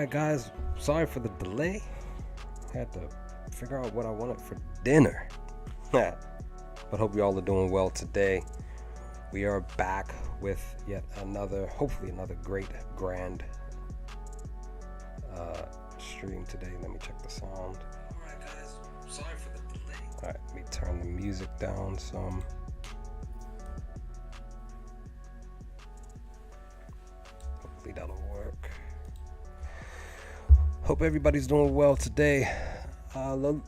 Alright guys, sorry for the delay. Had to figure out what I wanted for dinner. But hope you all are doing well today. We are back with yet another, hopefully another great, grand stream today. Let me check the sound. Alright guys, sorry for the delay. Alright, let me turn the music down some. Hopefully that'll work. Hope everybody's doing well today. Oh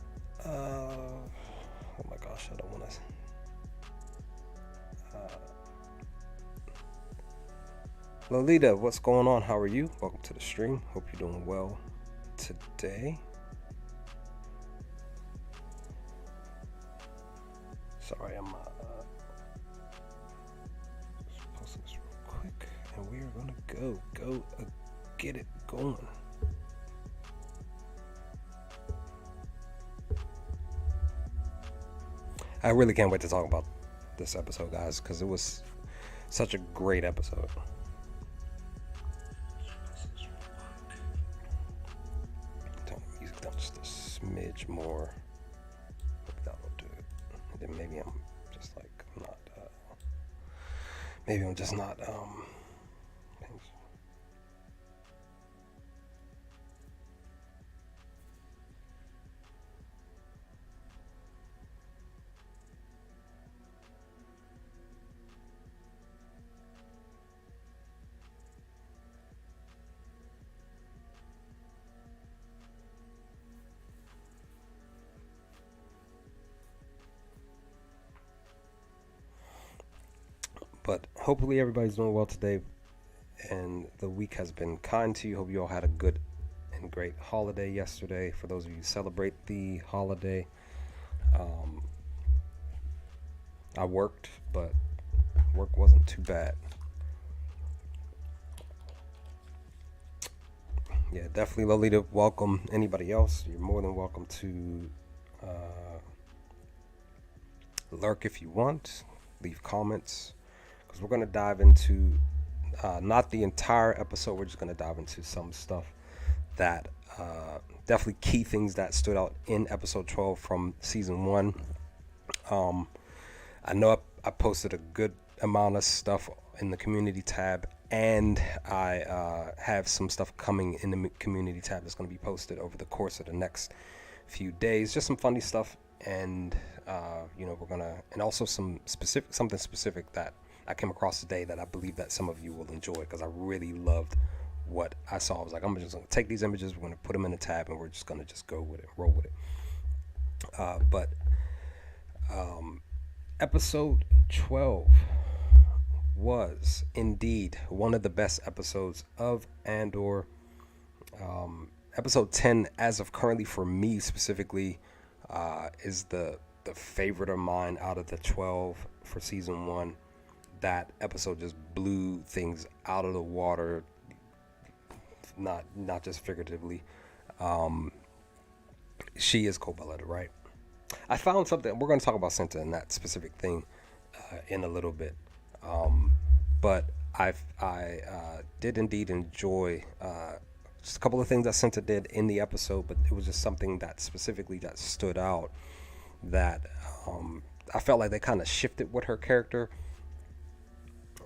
my gosh, I don't want to. Lolita, what's going on? How are you? Welcome to the stream. Hope you're doing well today. Sorry, I'm just posting this real quick, and we are gonna go get it going. I really can't wait to talk about this episode, guys, because it was such a great episode. Turn the music down just a smidge more. Maybe that'll do it. And then maybe I'm just like not. Maybe I'm just not. But hopefully everybody's doing well today, and the week has been kind to you. Hope you all had a good and great holiday yesterday. For those of you who celebrate the holiday, I worked, but work wasn't too bad. Yeah, definitely, Lolita. Welcome. Anybody else, you're more than welcome to lurk if you want. Leave comments. Because we're going to dive into not the entire episode. We're just going to dive into some stuff that definitely key things that stood out in episode 12 from season 1. I know I posted a good amount of stuff in the community tab, and I have some stuff coming in the community tab that's going to be posted over the course of the next few days. Just some funny stuff, and we're going to, and also something specific that I came across today that I believe that some of you will enjoy, because I really loved what I saw. I was like, I'm just going to take these images, we're going to put them in a tab, and we're just going to just go with it, roll with it. But episode 12 was indeed one of the best episodes of Andor. Episode 10, as of currently for me specifically, is the favorite of mine out of the 12 for season 1. That episode just blew things out of the water, not just figuratively. She is cold-blooded, right? I found something. We're going to talk about Cinta and that specific thing in a little bit, but I did indeed enjoy just a couple of things that Cinta did in the episode, but it was just something that specifically that stood out that I felt like they kind of shifted with her character.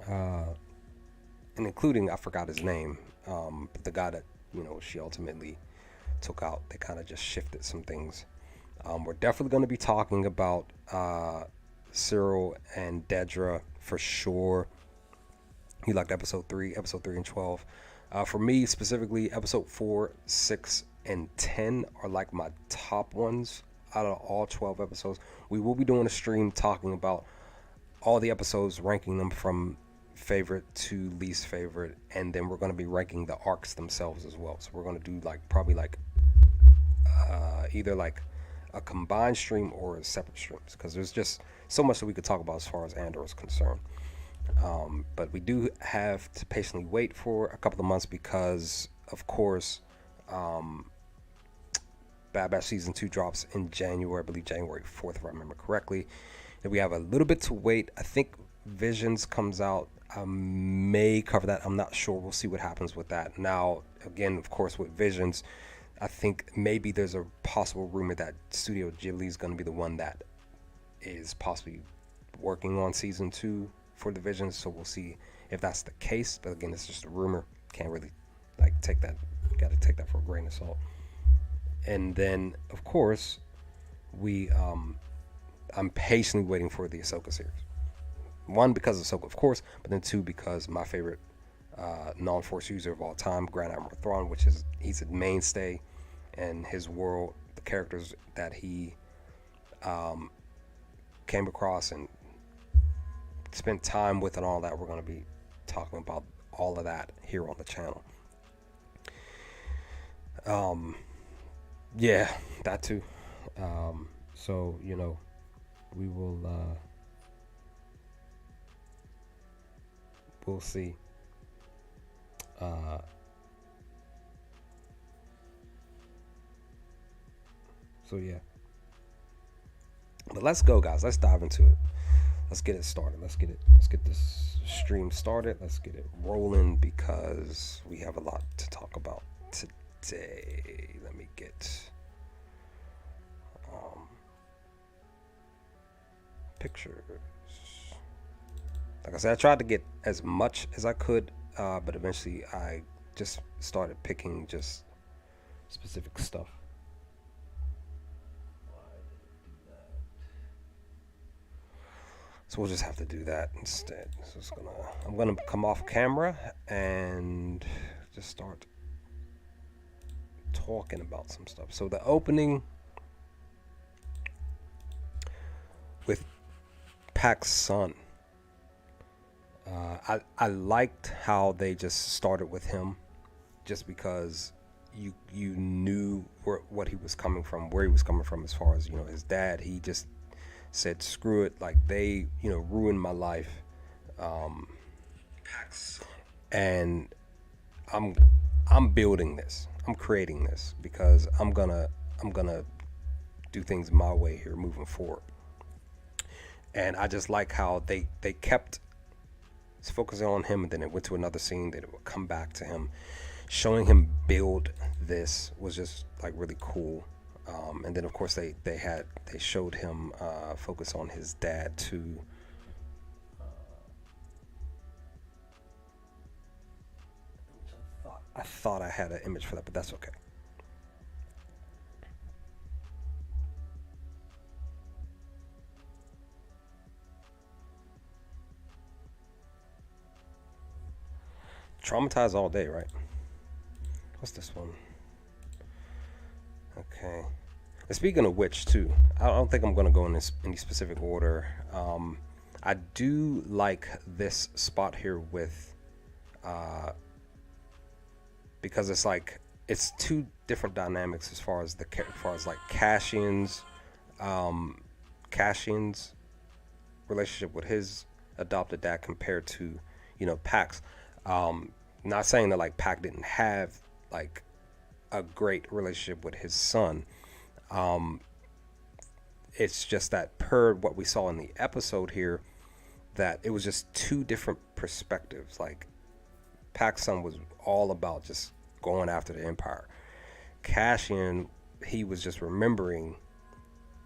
And including, I forgot his name, but the guy that, she ultimately took out, they kind of just shifted some things. We're definitely going to be talking about Cyril and Dedra for sure. You liked episode 3 and 12. For me specifically, episode 4, 6, and 10 are like my top ones out of all 12 episodes. We will be doing a stream talking about all the episodes, ranking them from favorite to least favorite, and then we're going to be ranking the arcs themselves as well. So we're going to do probably either like a combined stream or a separate streams, because there's just so much that we could talk about as far as Andor is concerned. But we do have to patiently wait for a couple of months because, of course, Bad Batch Season 2 drops in January, I believe January 4th, if I remember correctly. And we have a little bit to wait. I think Visions comes out, I may cover that. I'm not sure. We'll see what happens with that. Now, again, of course, with Visions, I think maybe there's a possible rumor that Studio Ghibli is going to be the one that is possibly working on season 2 for the Visions. So we'll see if that's the case. But again, it's just a rumor. Can't really like take that. Got to take that for a grain of salt. And then, of course, I'm patiently waiting for the Ahsoka series. One, because of Ahsoka, of course, but then two, because my favorite non-Force user of all time, Grand Admiral Thrawn, which is he's a mainstay in his world. The characters that he came across and spent time with and all that, we're going to be talking about all of that here on the channel. Yeah, that too. So, we will we'll see. So yeah. But let's go, guys. Let's dive into it. Let's get it started. Let's get this stream started. Let's get it rolling because we have a lot to talk about today. Let me get pictures. Like I said, I tried to get as much as I could, but eventually I just started picking just specific stuff. So we'll just have to do that instead. So I'm gonna come off camera and just start talking about some stuff. So the opening with Pax's son. I liked how they just started with him, just because you knew what he was coming from, where he was coming from, as far as his dad. He just said, "Screw it! Like they ruined my life, and I'm building this. I'm creating this because I'm gonna do things my way here moving forward." And I just like how they kept focusing on him, and then it went to another scene, then it would come back to him. Showing him build this was just like really cool. And then of course they showed him focus on his dad too. I thought I had an image for that, but that's okay. Traumatized all day, right? What's this one? Okay. And speaking of which, too, I don't think I'm going to go in any specific order. I do like this spot here with, because it's two different dynamics as far as like Cassian's relationship with his adopted dad compared to Pax. Not saying that like Pac didn't have like a great relationship with his son. It's just that per what we saw in the episode here, that it was just two different perspectives. Like Pac's son was all about just going after the Empire. Cassian, he was just remembering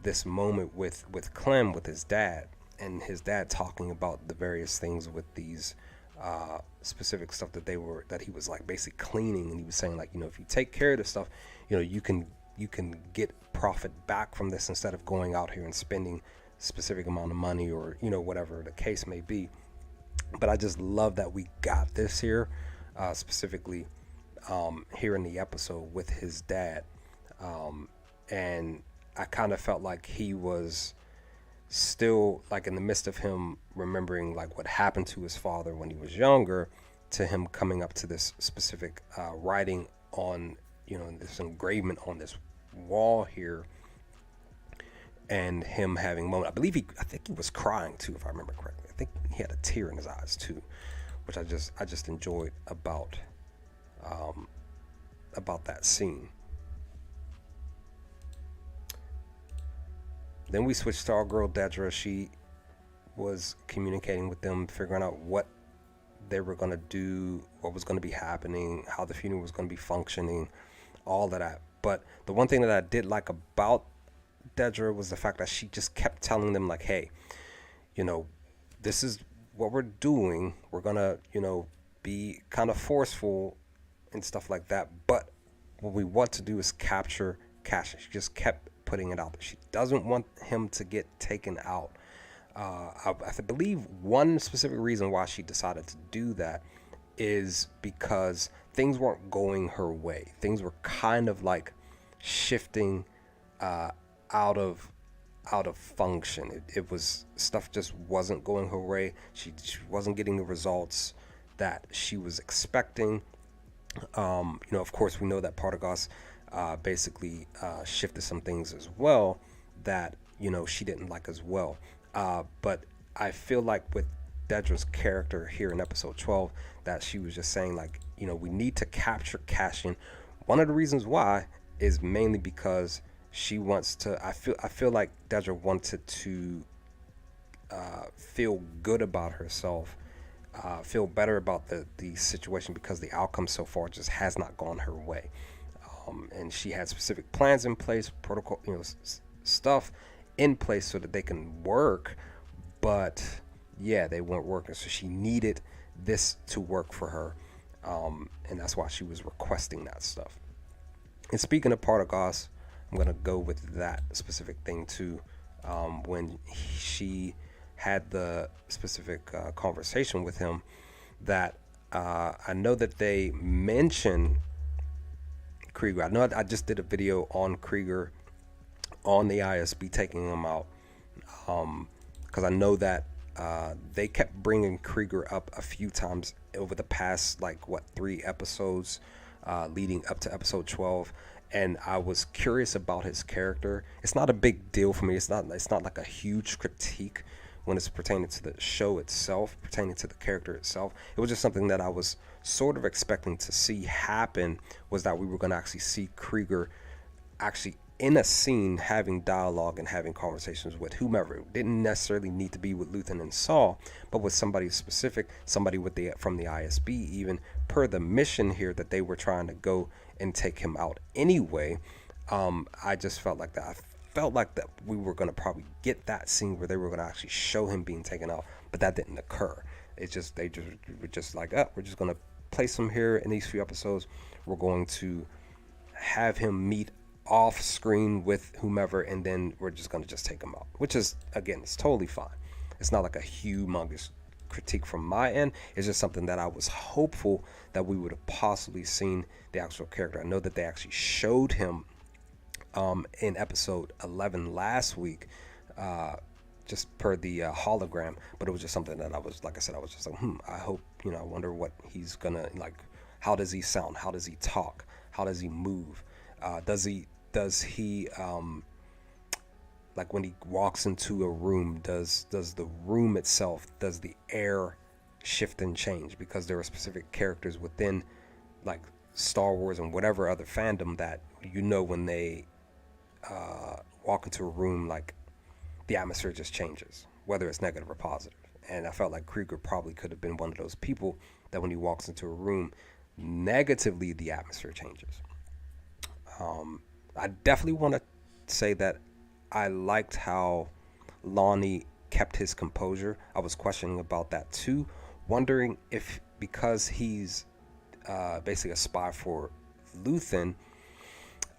this moment with Clem, with his dad, and his dad talking about the various things with these specific stuff that he was like basically cleaning, and he was saying like if you take care of this stuff, you can get profit back from this instead of going out here and spending specific amount of money or whatever the case may be. But I just love that we got this here, specifically here in the episode with his dad, and I kind of felt like he was still like in the midst of him remembering like what happened to his father when he was younger, to him coming up to this specific writing on this engravement on this wall here, and him having a moment. I think he was crying too, if I remember correctly. I think he had a tear in his eyes too, which I just enjoyed about that scene. Then we switched to our girl Dedra. She was communicating with them, figuring out what they were going to do, what was going to be happening, how the funeral was going to be functioning, all of that. But the one thing that I did like about Dedra was the fact that she just kept telling them, like, hey, you know, this is what we're doing. We're going to, be kind of forceful and stuff like that. But what we want to do is capture Cassian. She just kept putting it out there. She doesn't want him to get taken out. I believe one specific reason why she decided to do that is because things weren't going her way. Things were kind of like shifting uh, out of function. It was, stuff just wasn't going her way. She wasn't getting the results that she was expecting. Of course, we know that Partagas basically shifted some things as well that she didn't like as well. But I feel like with Dedra's character here in episode 12, that she was just saying, like, we need to capture Cassian. One of the reasons why is mainly because she wants to. I feel like Dedra wanted to feel good about herself, feel better about the situation, because the outcome so far just has not gone her way. And she had specific plans in place, protocol, stuff in place so that they can work, but yeah, they weren't working. So she needed this to work for her, and that's why she was requesting that stuff. And speaking of Partagas, I'm gonna go with that specific thing too. When she had the specific conversation with him, that I know that they mentioned Krieger. I know I just did a video on Krieger on the ISB taking him out, because I know that they kept bringing Krieger up a few times over the past, like, 3 episodes leading up to episode 12, and I was curious about his character. It's not a big deal for me. It's not like a huge critique when it's pertaining to the show itself, pertaining to the character itself. It was just something that I was sort of expecting to see happen, was that we were going to actually see Krieger actually in a scene having dialogue and having conversations with whomever. It didn't necessarily need to be with Luthen and Saul, but with somebody specific, somebody from the ISB, even per the mission here that they were trying to go and take him out anyway. I just felt like that. I felt like that we were going to probably get that scene where they were going to actually show him being taken out, but that didn't occur. They were just like, we're just going to place him here in these few episodes. We're going to have him meet off screen with whomever, and then we're just going to just take him out, which is, again, it's totally fine. It's not like a humongous critique from my end. It's just something that I was hopeful that we would have possibly seen the actual character. I know that they actually showed him in episode 11 last week, just per the hologram, but it was just something that I was, like I said, I was just like, I hope, I wonder what he's gonna, like, how does he sound, how does he talk, how does he move, does he like, when he walks into a room, does the room itself, does the air shift and change? Because there are specific characters within, like, Star Wars and whatever other fandom that, when they walk into a room, like, the atmosphere just changes, whether it's negative or positive. And I felt like Krieger probably could have been one of those people that when he walks into a room, negatively, the atmosphere changes. I definitely want to say that I liked how Lonnie kept his composure. I was questioning about that too, wondering if, because he's basically a spy for Luthen,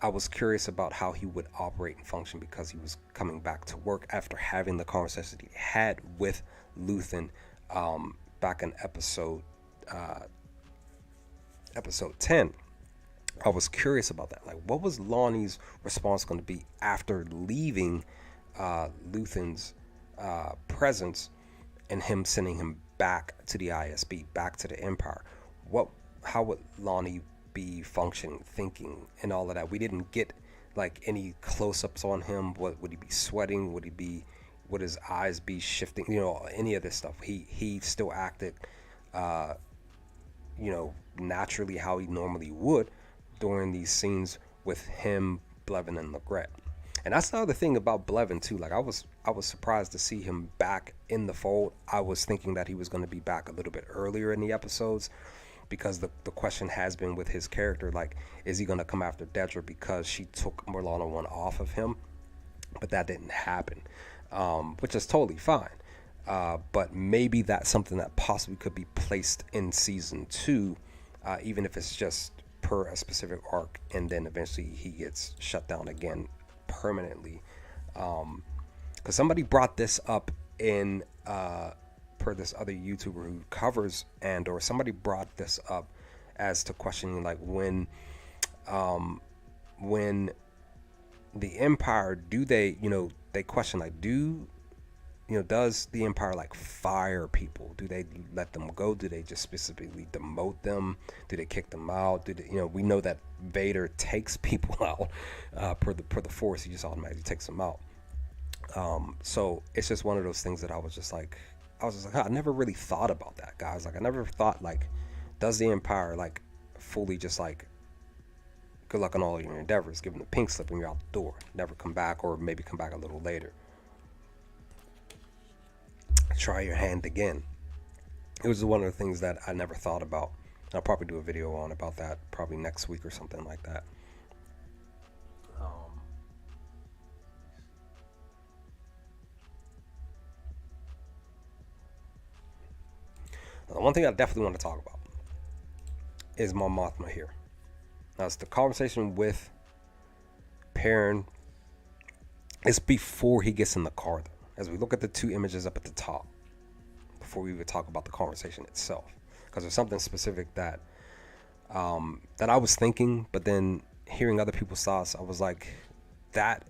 I was curious about how he would operate and function, because he was coming back to work after having the conversation he had with Luthen back in episode 10. I was curious about that. Like, what was Lonnie's response going to be after leaving Luthen's presence and him sending him back to the ISB, back to the Empire? How would Lonnie be functioning, thinking, and all of that? We didn't get, like, any close-ups on him. What would he be sweating? Would his eyes be shifting? Any of this stuff. He still acted, naturally how he normally would during these scenes with him, Blevin, and Legret. And that's the other thing about Blevin too. Like I was surprised to see him back in the fold. I was thinking that he was going to be back a little bit earlier in the episodes, because the question has been with his character, like, is he going to come after Dedra because she took Morlana one off of him? But that didn't happen, which is totally fine. But maybe that's something that possibly could be placed in season 2, even if it's just per a specific arc, and then eventually he gets shut down again permanently. Because somebody brought this up in per this other YouTuber who covers Andor. Somebody brought this up as to questioning, like, when the Empire, do they, they question, like, does the Empire, like, fire people? Do they let them go? Do they just specifically demote them? Do they kick them out? Do they, we know that Vader takes people out per the Force. He just automatically takes them out. So it's just one of those things that I was just like, I never really thought about that, guys. Like, I never thought, like, does the Empire, like, fully just, like, good luck on all your endeavors, give them the pink slip and you're out the door, never come back, or maybe come back a little later, try your hand again. It was one of the things that I never thought about. I'll probably do a video on about that probably next week or something like that. The one thing I definitely want to talk about is Mon Mothma here. Now, it's the conversation with Perrin. It's before he gets in the car, though. As we look at the two images up at the top, before we would talk about the conversation itself, because there's something specific that that I was thinking, but then hearing other people's thoughts, I was like, that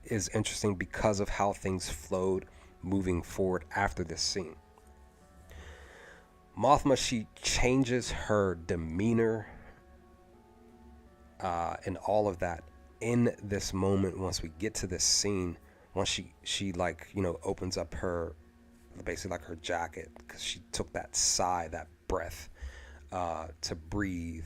is interesting because of how things flowed moving forward after this scene. Mothma, she changes her demeanor and all of that in this moment. Once we get to this scene, once she like, opens up her, basically like her jacket, because she took that sigh, that breath to breathe,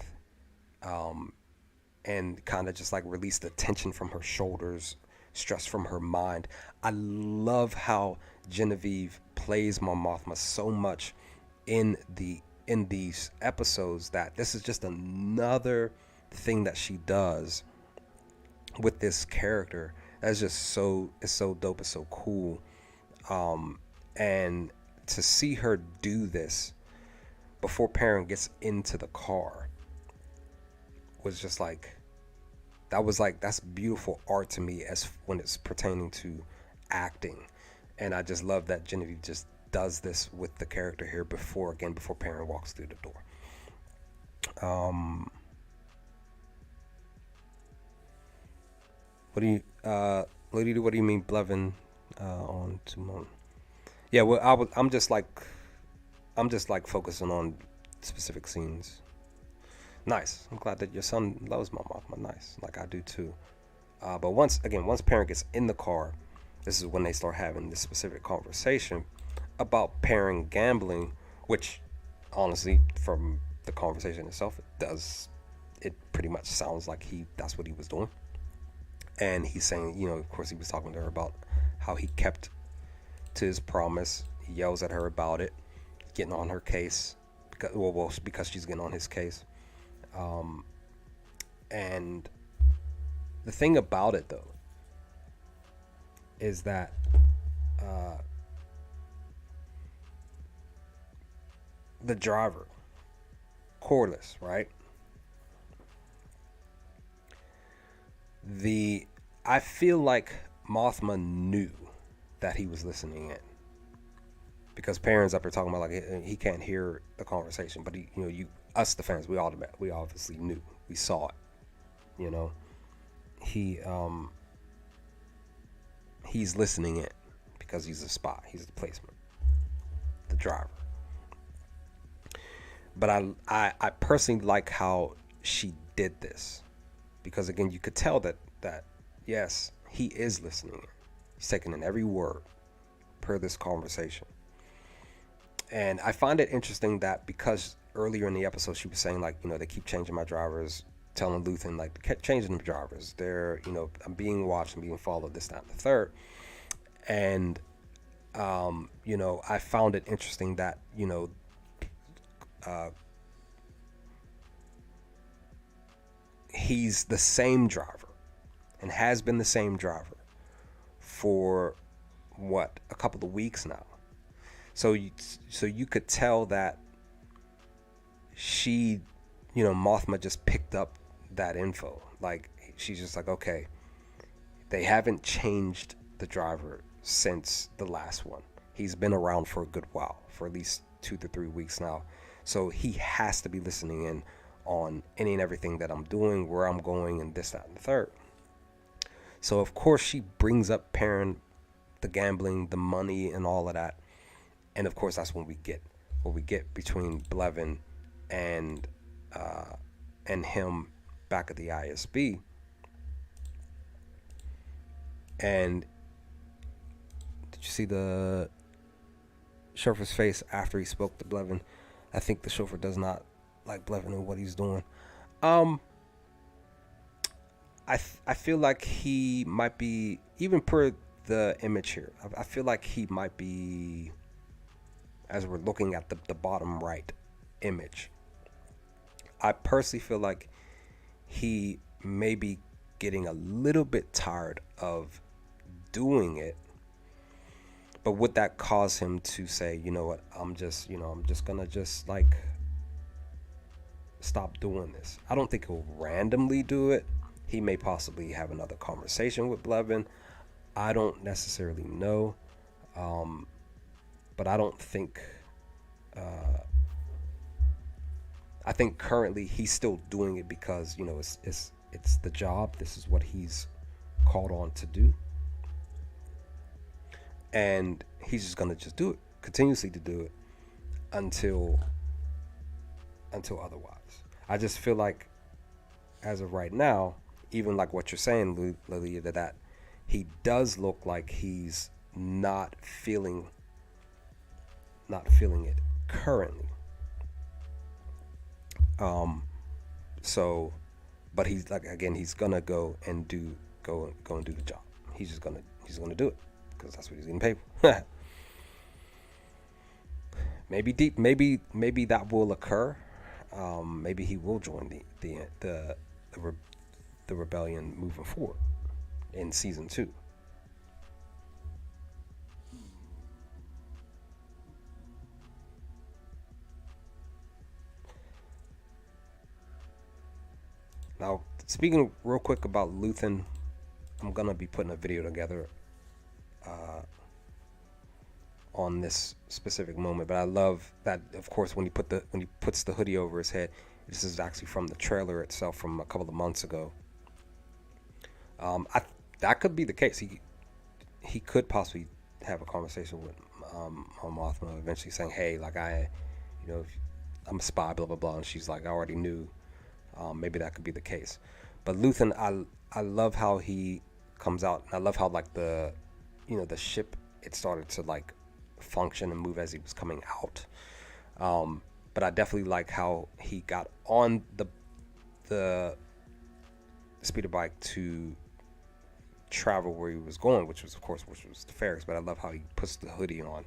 and kind of just like release the tension from her shoulders, stress from her mind. I love how Genevieve plays Mon Mothma so much in these episodes, that this is just another thing that she does with this character that's just it's so dope, it's so cool. And to see her do this before Perrin gets into the car was just like, that's beautiful art to me, as when it's pertaining to acting. And I just love that Genevieve just does this with the character here before Perrin walks through the door. What do you, Lady, what do you mean, Blevin on Tumon? Yeah, well, I'm just like focusing on specific scenes. Nice. I'm glad that your son loves Mon Mothma. Nice, like I do too. But once Perrin gets in the car, this is when they start having this specific conversation about Perrin gambling, which honestly, from the conversation itself, it pretty much sounds like that's what he was doing. And he's saying, of course, he was talking to her about how he kept to his promise. He yells at her about it, getting on her case, because she's getting on his case. And the thing about it, though, is that the driver, Corliss, right? I feel like Mothma knew that he was listening in, because Perrin's up here talking about, like, he can't hear the conversation, but us, the fans, we obviously knew, we saw it. He's listening in because he's a spy, he's the placement, the driver. But I personally like how she did this, because again, you could tell that yes, he is listening. He's taking in every word per this conversation. And I find it interesting that, because earlier in the episode she was saying, like, they keep changing my drivers telling Luthen like changing the drivers. They're, I'm being watched and being followed, this, that, and the third. And I found it interesting that uh, he's the same driver and has been the same driver for what, a couple of weeks now. So you could tell that she, Mothma just picked up that info. Like, she's just like, okay, they haven't changed the driver since the last one. He's been around for a good while, for at least 2 to 3 weeks now. So he has to be listening in on any and everything that I'm doing, where I'm going, and this, that, and the third. So of course she brings up Perrin, the gambling, the money, and all of that. And of course that's when we get between Blevin and him back at the ISB. And did you see the chauffeur's face after he spoke to Blevin? I think the chauffeur does not like Blevin and what he's doing. I feel like he might be, even per the image here, I feel like he might be, as we're looking at the bottom right image, I personally feel like he may be getting a little bit tired of doing it. But would that cause him to say, you know what, I'm just gonna just like stop doing this? I don't think he'll randomly do it. He may possibly have another conversation with Blevin. I don't necessarily know. But I don't think, I think currently he's still doing it because, it's the job. This is what he's called on to do. And he's just going to just do it, continuously to do it until otherwise. I just feel like as of right now, even like what you're saying, Lilia, that he does look like he's not feeling it currently. So, but he's like, again, he's gonna go and do the job. He's gonna do it because that's what he's getting paid for. Maybe that will occur. Maybe he will join the rebellion moving forward in season 2. Now, speaking real quick about Luthen, I'm gonna be putting a video together on this specific moment. But I love that, of course, when he puts the hoodie over his head. This is actually from the trailer itself from a couple of months ago. That could be the case. He could possibly have a conversation with Mothma eventually, saying, "Hey, like I'm a spy, blah blah blah," and she's like, "I already knew." Maybe that could be the case. But Luthen, I love how he comes out, and I love how like the ship, it started to like function and move as he was coming out. But I definitely like how he got on the speeder bike to travel where he was going, which was the Ferris. But I love how he puts the hoodie on,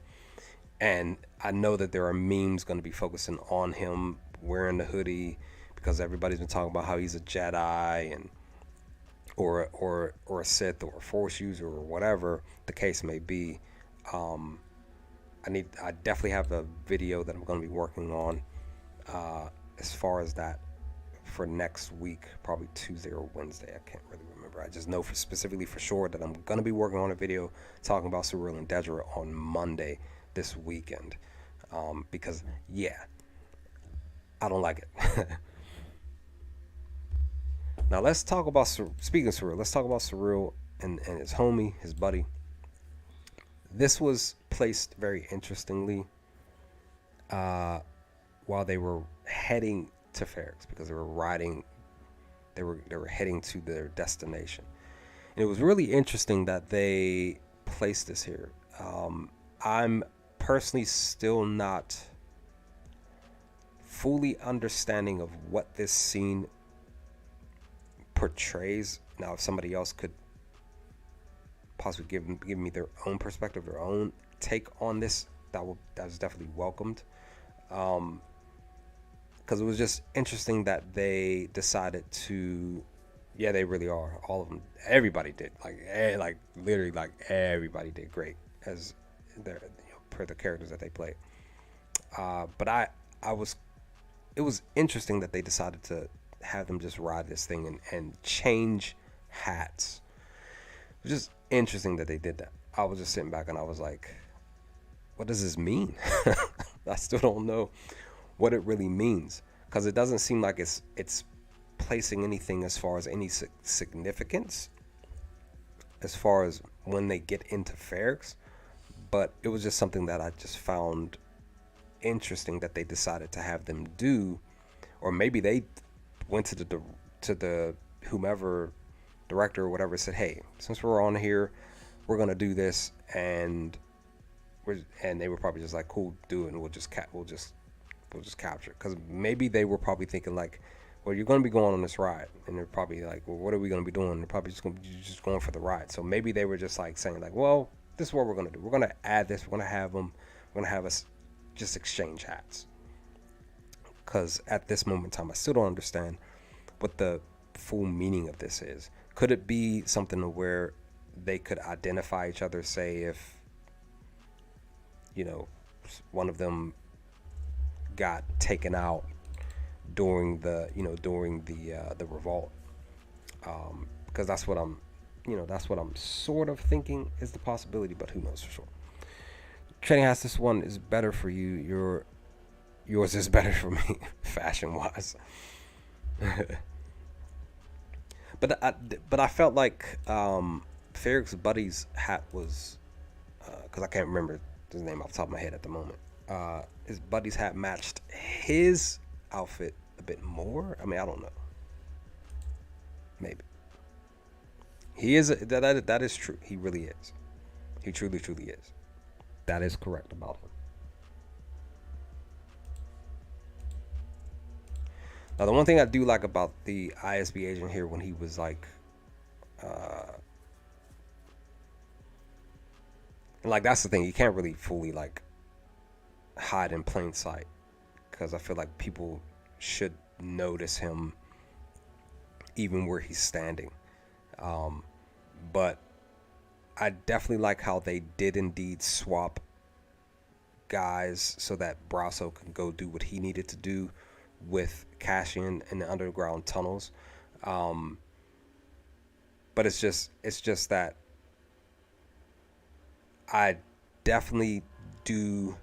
and I know that there are memes going to be focusing on him wearing the hoodie, because everybody's been talking about how he's a Jedi and or a Sith or a Force user or whatever the case may be. I definitely have a video that I'm going to be working on as far as that for next week, probably Tuesday or Wednesday. I can't really remember. I just know specifically for sure that I'm going to be working on a video talking about Surreal and Dedra on Monday this weekend, because I don't like it. Now let's talk about, speaking of Surreal, let's talk about Surreal and his homie, his buddy. This was placed very interestingly while they were heading to Ferrix, because they were heading to their destination. And it was really interesting that they placed this here. I'm personally still not fully understanding of what this scene portrays. Now, if somebody else could possibly give me their own perspective, their own take on this, that was definitely welcomed. Because it was just interesting that they decided to, yeah, they really are, all of them, everybody did, like literally, like everybody did great as their, per the characters that they played. But I was, it was interesting that they decided to have them just ride this thing and change hats. It was just interesting that they did that. I was just sitting back and I was like, what does this mean? I still don't know what it really means, because it doesn't seem like it's placing anything as far as any significance as far as when they get into Ferrex. But it was just something that I just found interesting that they decided to have them do. Or maybe they went to the whomever director or whatever, said, hey, since we're on here, we're gonna do this, and they were probably just like, cool, do it, and we'll just capture it. Because maybe they were probably thinking like, well, you're going to be going on this ride, and they're probably like, well, what are we going to be doing? They're probably just going for the ride. So maybe they were just like saying like, well, this is what we're going to do. We're going to add this. We're going to have them. We're going to have us just exchange hats. Because at this moment in time, I still don't understand what the full meaning of this is. Could it be something where they could identify each other? Say if, one of them got taken out during the revolt, because that's what I'm sort of thinking is the possibility, but who knows for sure. Trading House, this one is better for you. Yours is better for me, fashion wise. but I felt like Ferrex's buddy's hat was, because I can't remember his name off the top of my head at the moment. His buddy's hat matched his outfit a bit more. I mean, I don't know. Maybe he is that is true. He really is. He truly is. That is correct about him. Now, the one thing I do like about the ISB agent here, when he was like, that's the thing. You can't really fully like hide in plain sight, because I feel like people should notice him even where he's standing. But I definitely like how they did indeed swap guys so that Brasso can go do what he needed to do with Cassian in the underground tunnels. But it's just that I definitely do.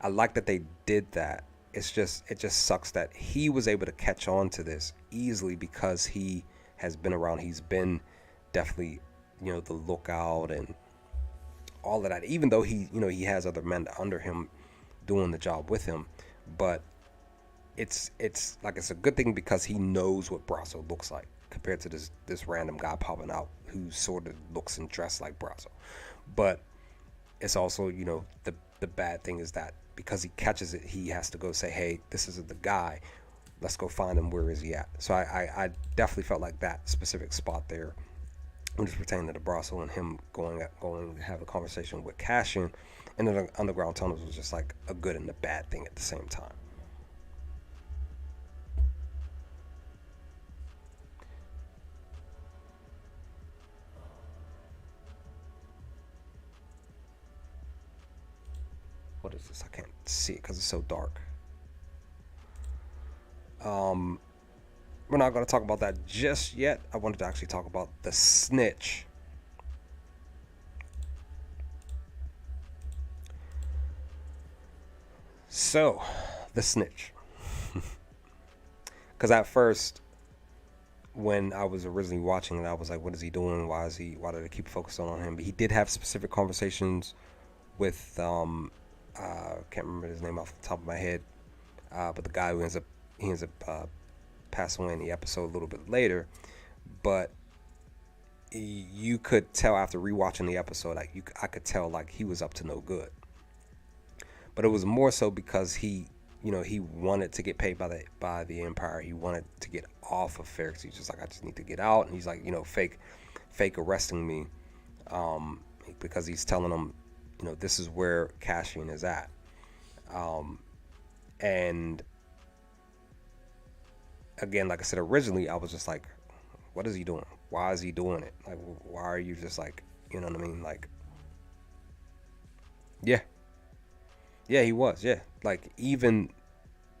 I like that they did that. It just sucks that he was able to catch on to this easily, because he has been around. He's been definitely, the lookout and all of that. Even though he has other men under him doing the job with him, but it's a good thing, because he knows what Brasso looks like compared to this random guy popping out who sort of looks and dressed like Brasso. But it's also, the bad thing is that because he catches it, he has to go say, hey, this is the guy. Let's go find him. Where is he at? So I definitely felt like that specific spot there, when it's pertaining to the Brasso and him going to have a conversation with Cassian in the underground tunnels, was just like a good and a bad thing at the same time. What is this? I can't see it because it's so dark. We're not going to talk about that just yet. I wanted to actually talk about the snitch. So, the snitch. Because at first, when I was originally watching it, I was like, what is he doing? Why do they keep focusing on him? But he did have specific conversations with, I can't remember his name off the top of my head, but the guy who ends up passing away in the episode a little bit later. But you could tell after rewatching the episode, I could tell like he was up to no good. But it was more so because he, he wanted to get paid by the Empire. He wanted to get off of Ferrix. He's just like, I just need to get out. And he's like, fake arresting me, because he's telling them, this is where Cassian is at. And again, like I said originally, I was just like, what is he doing? Why is he doing it? Like, why are you just like, you know what I mean? Like, yeah, yeah, he was, yeah. Like, even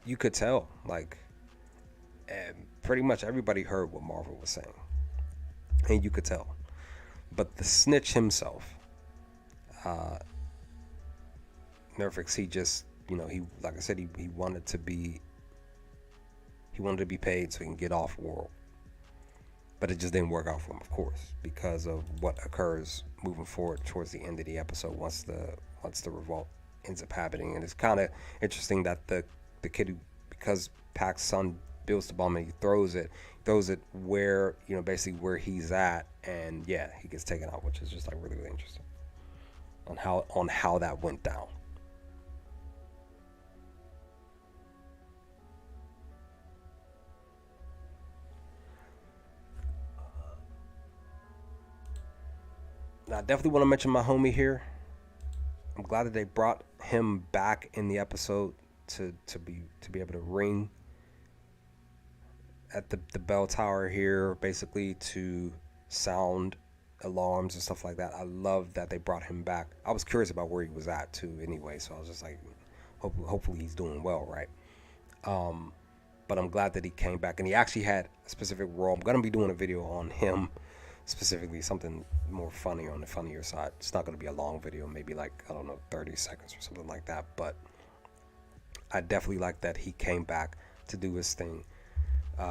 you could tell, like, and pretty much everybody heard what Marvel was saying, and you could tell. But the snitch himself, Nerfix, he just, he, like I said, he wanted to be paid so he can get off world. But it just didn't work out for him, of course, because of what occurs moving forward towards the end of the episode once the revolt ends up happening. And it's kind of interesting that the kid who, because Pac's son builds the bomb and he throws it where, basically where he's at, and yeah, he gets taken out, which is just like really, really interesting on how that went down. Now, I definitely want to mention my homie here. I'm glad that they brought him back in the episode to be able to ring at the bell tower here, basically to sound alarms and stuff like that. I love that they brought him back. I was curious about where he was at too, anyway. So I was just like, hopefully he's doing well, right? But I'm glad that he came back, and he actually had a specific role. I'm gonna be doing a video on him specifically, something more funny, on the funnier side. It's not going to be a long video, maybe like, I don't know, 30 seconds or something like that, but I definitely like that he came back to do his thing,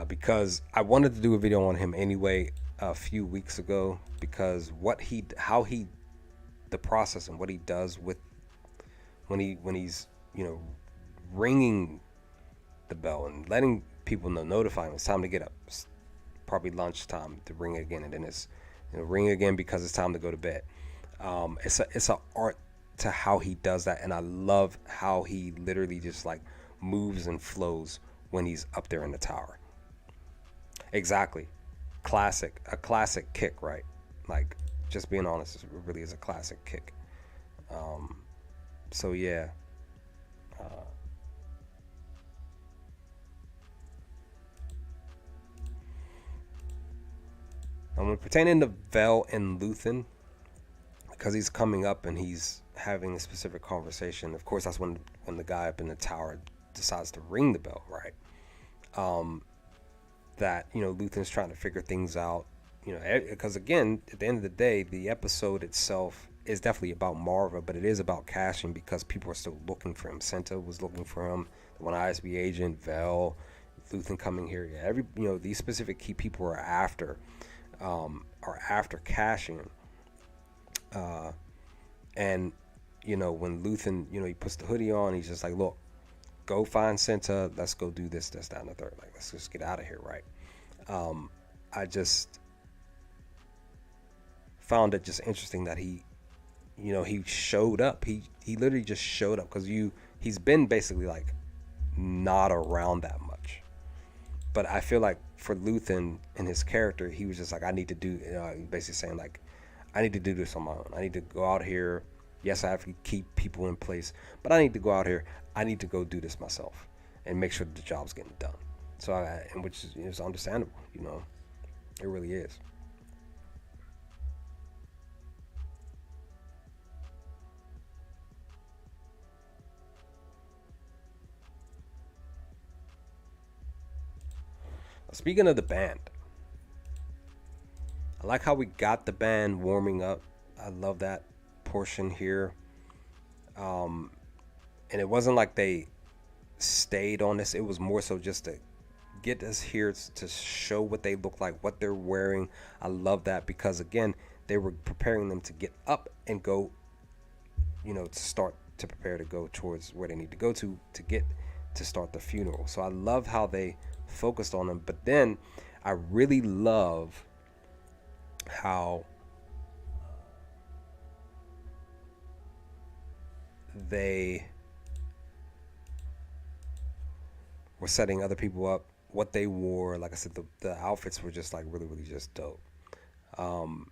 because I wanted to do a video on him anyway a few weeks ago, because the process and what he does with when he's ringing the bell and letting people know, notifying it's time to get up. Probably lunchtime to ring again, and then it's ring again because it's time to go to bed. It's a art to how he does that, and I love how he literally just like moves and flows when he's up there in the tower. Exactly, a classic kick, right? Like, just being honest, it really is a classic kick. So yeah. When pertaining to Vel and Luthen, because he's coming up and he's having a specific conversation. Of course, that's when the guy up in the tower decides to ring the bell, right? That Luthen's trying to figure things out. Because again, at the end of the day, the episode itself is definitely about Marva, but it is about Cassian because people are still looking for him. Senta was looking for him. The one ISB agent, Vel, Luthen coming here. Yeah, these specific key people are after Cassian. And when Luthen, he puts the hoodie on, he's just like, look, go find Senta, let's go do this, that, and the third. Like, let's just get out of here, right? I just found it just interesting that he showed up. He literally just showed up, because he's been basically like not around that much. But I feel like for Luthen and his character, he was just like, I need to do, basically saying like, I need to do this on my own. I need to go out here. Yes, I have to keep people in place, but I need to go out here. I need to go do this myself and make sure that the job's getting done. So, which is understandable, it really is. Speaking of the band, I like how we got the band warming up. I love that portion here. And it wasn't like they stayed on this. It was more so just to get us here to show what they look like, what they're wearing. I love that because, again, they were preparing them to get up and go, to start to prepare to go towards where they need to go to get to start the funeral. So I love how they focused on them. But then I really love how they were setting other people up. What they wore, like I said, the outfits were just like really, really just dope. Um,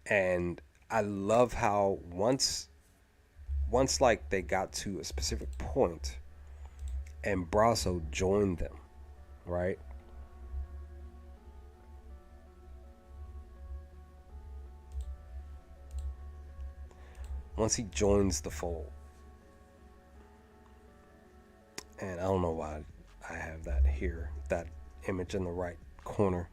and I love how once like they got to a specific point and Brasso joined them, right? Once he joins the fold, and I don't know why I have that here, that image in the right corner.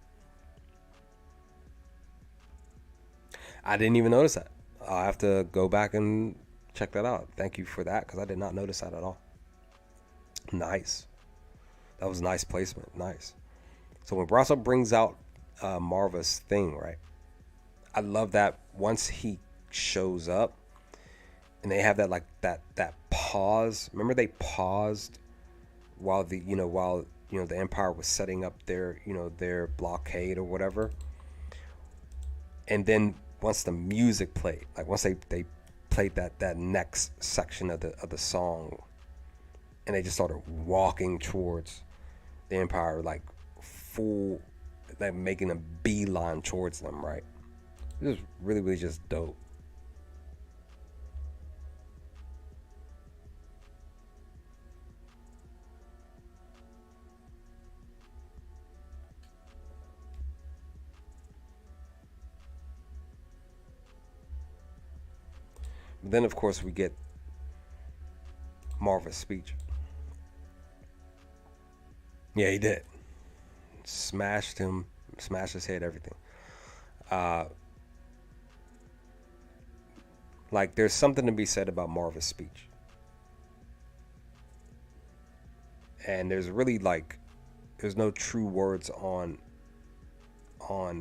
I didn't even notice that. I'll have to go back and check that out. Thank you for that because I did not notice that at all. Nice. That was nice placement. Nice. So when Brasso brings out Marva's thing, right? I love that once he shows up and they have that like that pause. Remember they paused while the Empire was setting up their blockade or whatever. And then once the music played, like once they played that next section of the song, and they just started walking towards the Empire, like full, like making a beeline towards them, right? It was really, really just dope. But then, of course, we get Marva's speech. Yeah, he did. Smashed him, smashed his head, everything. Uh, like, there's something to be said about Marva's speech. And there's really, like, there's no true words on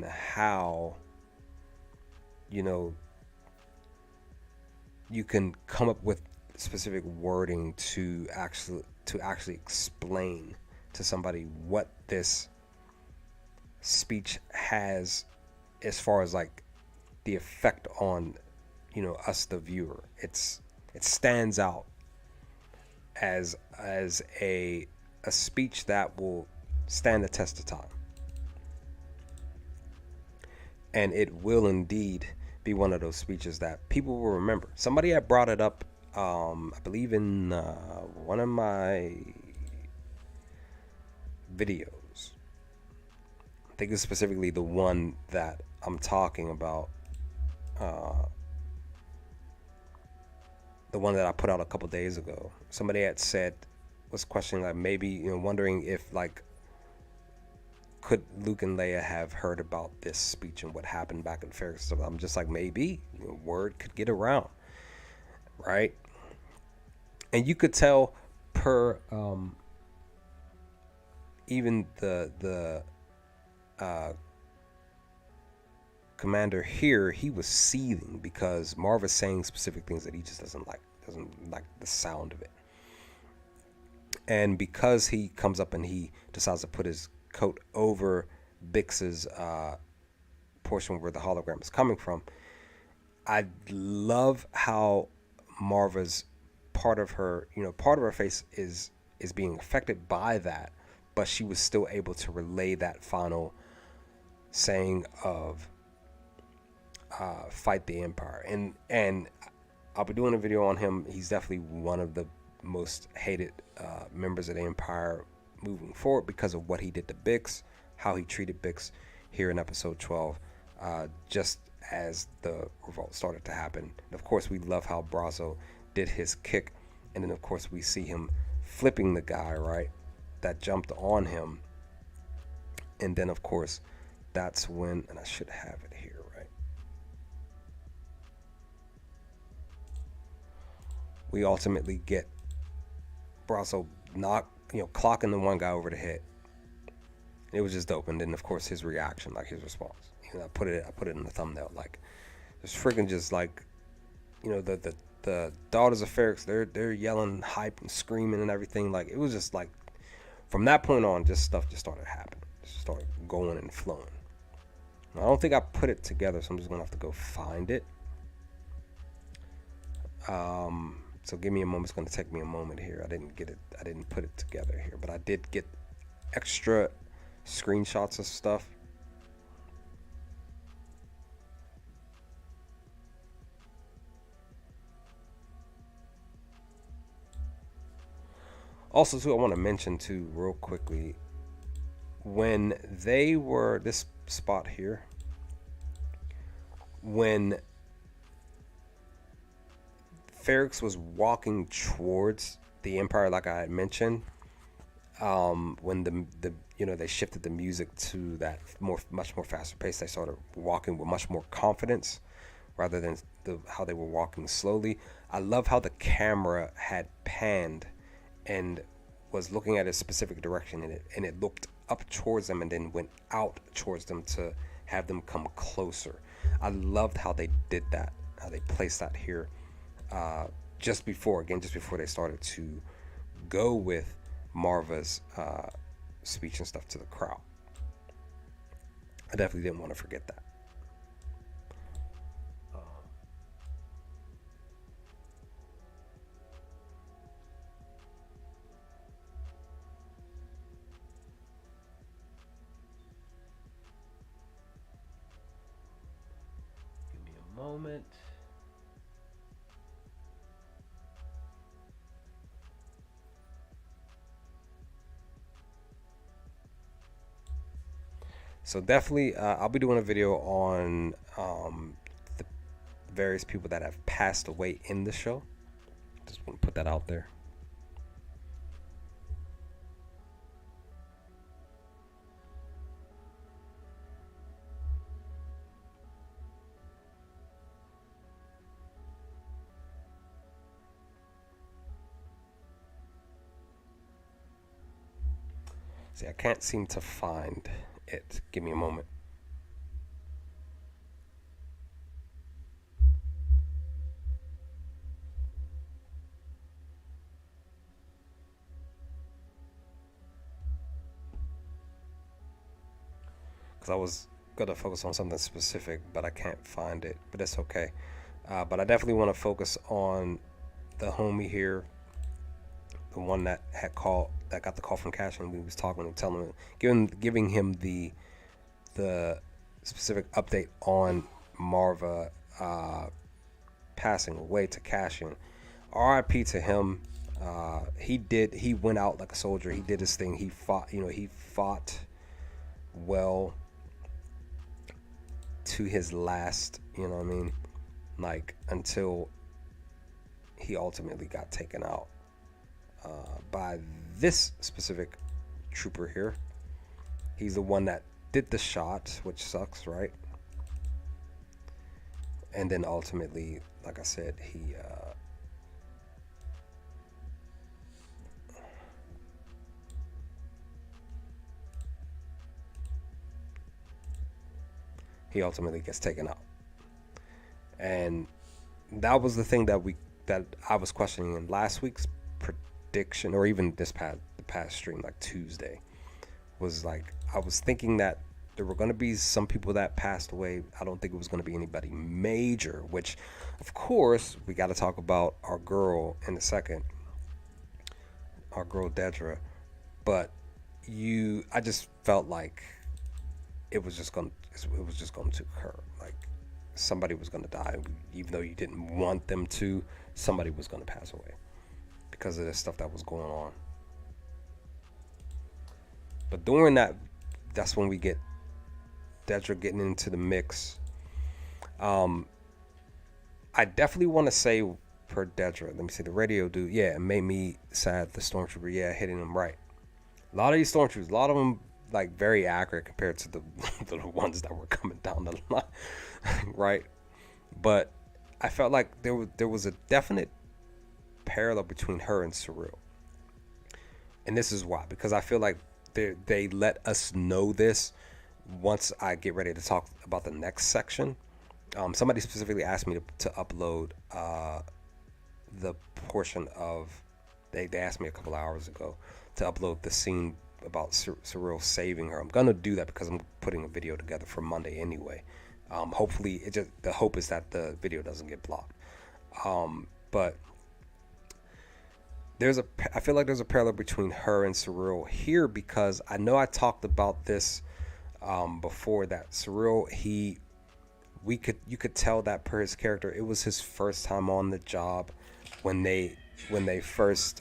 how, you know, you can come up with specific wording to actually explain to somebody what this speech has as far as like the effect on us the viewer. It stands out as a speech that will stand the test of time, and it will indeed be one of those speeches that people will remember. Somebody had brought it up, I believe in one of my videos. I think it's specifically the one that I'm talking about, uh, the one that I put out a couple days ago. Somebody had said, was questioning, like maybe wondering if like could Luke and Leia have heard about this speech and what happened back in Ferrix? So I'm just like, maybe word could get around, right? And you could tell per even the uh, commander here, he was seething because Marva's saying specific things that he just doesn't like the sound of it. And because he comes up and he decides to put his coat over Bix's portion where the hologram is coming from, I love how Marva's part of her face is being affected by that, but she was still able to relay that final saying of fight the Empire. And I'll be doing a video on him. He's definitely one of the most hated members of the Empire moving forward because of what he did to Bix, how he treated Bix here in episode 12, just as the revolt started to happen. And of course, we love how Brasso did his kick, and then of course we see him flipping the guy, right, that jumped on him. And then of course that's when, and I should have it here, right, we ultimately get Brasso clocking the one guy over the head. It was just dope. And then of course his reaction, like his response. I put it in the thumbnail. Like it's freaking just like, the daughters of Ferrix, they're yelling hype and screaming and everything. Like it was just like from that point on, just stuff just started happening. Just started going and flowing. I don't think I put it together, so I'm just gonna have to go find it. So give me a moment. It's going to take me a moment here. I didn't get it. I didn't put it together here, but I did get extra screenshots of stuff. Also, too, I want to mention too, real quickly, when they were this spot here, when Ferrix was walking towards the Empire, like I had mentioned, when they shifted the music to that much more faster pace, they started walking with much more confidence rather than how they were walking slowly. I love how the camera had panned and was looking at a specific direction, and it looked up towards them and then went out towards them to have them come closer. I loved how they did that, how they placed that here, just before they started to go with Marva's speech and stuff to the crowd. I definitely didn't want to forget that. Give me a moment. So definitely, I'll be doing a video on the various people that have passed away in the show. Just want to put that out there. See, I can't seem to find it. Give me a moment. Because I was going to focus on something specific, but I can't find it. But it's okay. But I definitely want to focus on the homie here, the one that got the call from Cash, and we was talking and telling him, giving him the specific update on Marva passing away to Cashin. R.I.P. to him. He went out like a soldier. He did his thing. He fought well to his last, you know what I mean? Like, until he ultimately got taken out by this specific trooper here. He's the one that did the shot, which sucks, right? And then ultimately, like I said, he ultimately gets taken out. And that was the thing that I was questioning in last week's prediction, or even the past stream, like Tuesday, was like, I was thinking that there were going to be some people that passed away. I don't think it was going to be anybody major, which, of course, we got to talk about our girl in a second, our girl Dedra. But I just felt like it was just going to occur. Like, somebody was going to die, even though you didn't want them to. Somebody was going to pass away because of the stuff that was going on. But during that's when we get Dedra getting into the mix. I definitely want to say per Dedra, let me see, the radio dude, yeah, it made me sad. The stormtrooper, yeah, hitting him right. A lot of these stormtroopers, a lot of them like very accurate compared to the ones that were coming down the line, right? But I felt like there was a definite parallel between her and Cyril, and this is why, because I feel like they let us know this once I get ready to talk about the next section. Somebody specifically asked me to upload the portion of, they asked me a couple hours ago to upload the scene about Cyril saving her. I'm gonna do that because I'm putting a video together for Monday anyway. Hopefully, the hope is that the video doesn't get blocked. But I feel like there's a parallel between her and Cyril here, because I know I talked about this before, that Cyril, you could tell that per his character, it was his first time on the job when they when they first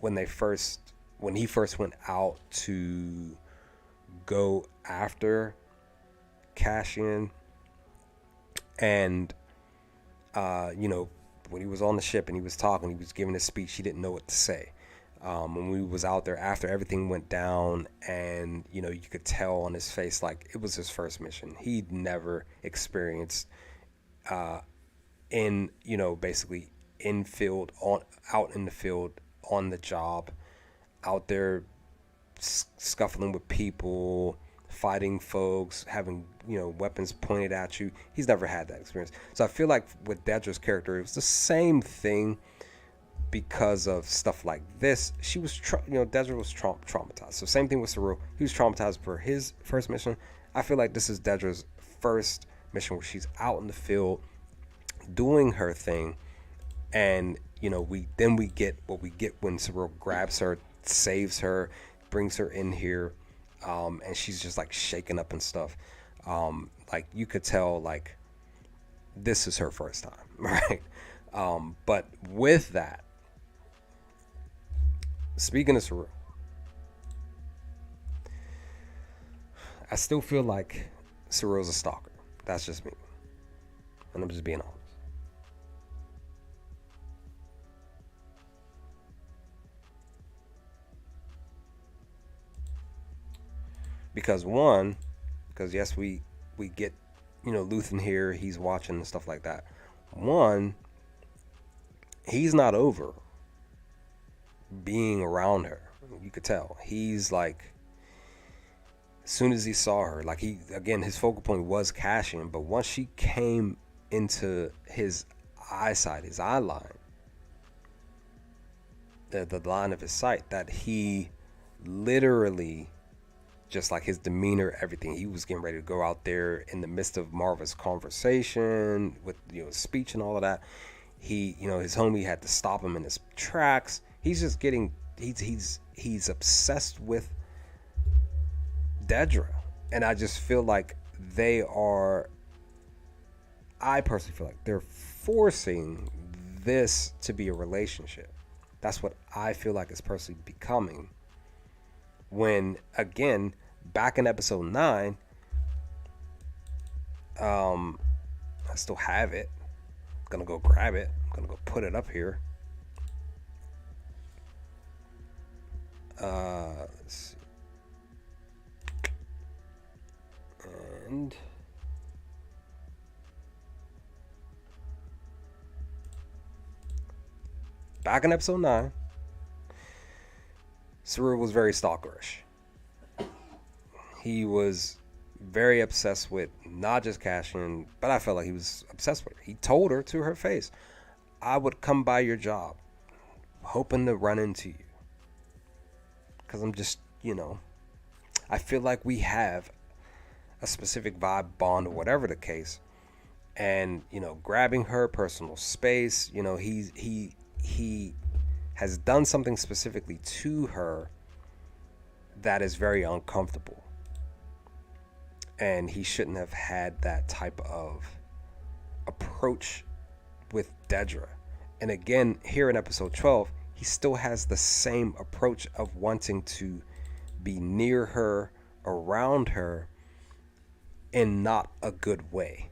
when they first when he first went out to go after Cassian. And you know, when he was on the ship and he was talking, he was giving his speech, he didn't know what to say. When we was out there after everything went down, and you know, you could tell on his face like it was his first mission. He'd never experienced in, you know, basically in field, on out in the field, on the job, out there scuffling with people, fighting folks, having, you know, weapons pointed at you. He's never had that experience. So I feel like with Dedra's character, it was the same thing, because of stuff like this. She was, you know, Dedra was traumatized. So same thing with Saru. He was traumatized for his first mission. I feel like this is Dedra's first mission where she's out in the field doing her thing, and you know, we get what we get when Saru grabs her, saves her, brings her in here, and she's just like shaken up and stuff. Like you could tell, like this is her first time, right? But with that, speaking of Saru, I still feel like Saru's a stalker. That's just me, and I'm just being honest. Because one, because yes, we get, you know, Luthen here, he's watching and stuff like that. One, he's not over being around her. You could tell he's like, as soon as he saw her, like he, again, his focal point was Cassian, but once she came into his eyesight, his eye line, the line of his sight, that he literally, just like his demeanor, everything, he was getting ready to go out there in the midst of Marva's conversation with, you know, speech and all of that. He, you know, his homie had to stop him in his tracks. He's just getting, he's obsessed with Dedra. And I just feel like I personally feel like they're forcing this to be a relationship. That's what I feel like it's personally becoming. When, again, back in episode 9, I still have it. I'm gonna go grab it. I'm gonna go put it up here. Let's see. And back in episode 9, Saru was very stalkerish. He was very obsessed with not just Cassian, but I felt like he was obsessed with her. He told her to her face, I would come by your job hoping to run into you. Because I'm just, you know, I feel like we have a specific vibe, bond, or whatever the case. And, you know, grabbing her personal space, you know, he has done something specifically to her that is very uncomfortable. And he shouldn't have had that type of approach with Dedra. And again, here in episode 12, he still has the same approach of wanting to be near her, around her, in not a good way.